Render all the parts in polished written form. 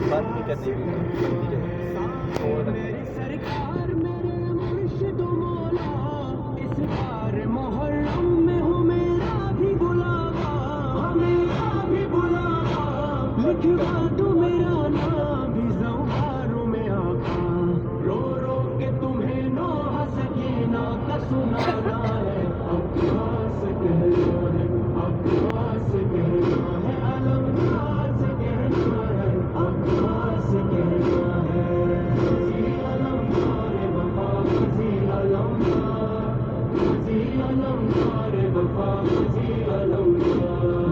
بات بھی کرنے کی سرکار میرے مرشد مولا اس بار محرم میں ہو میرا بھی بلاوا میرا بھی بلاوا لکھوا دو میرا نام بھی زواروں میں آقا رو رو کے تمہیں نوحہ سکینہ کا سنانا ہے عباس کہنا ہے عباس کہنا ہے علمدار سے کہنا ہے عباس کہنا ہے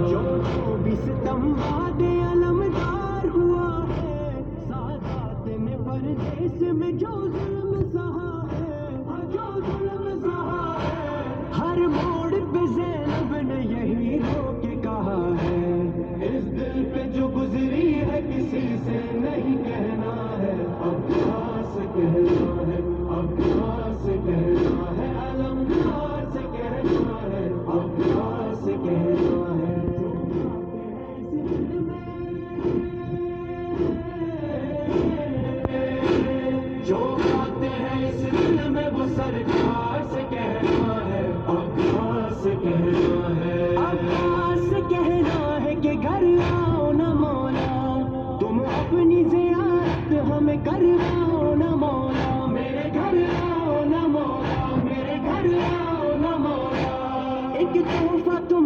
جو بھی ستم باد علمدار ہوا ہے سادات نے پردیس میں جو ظلم سہا ہے جو ظلم سہا ہے ہر موڑ پہ زینب نے یہی رو کے کہا ہے اس دل پہ جو گزری ہے کسی سے نہیں کہنا ہے عباس کہنا ہے عباس کہنا ہے علمدار سے کہنا ہے عباس کہنا ہے جو آتے ہیں اس دل میں وہ سرکار سے کہنا ہے عباس کہنا ہے عباس کہنا ہے کہ گھر آؤ نہ مولا تم اپنی زیارت ہمیں کرواؤ نہ مولا میرے گھر آؤ نہ مولا میرے گھر آؤ نہ مولا ایک تحفہ تو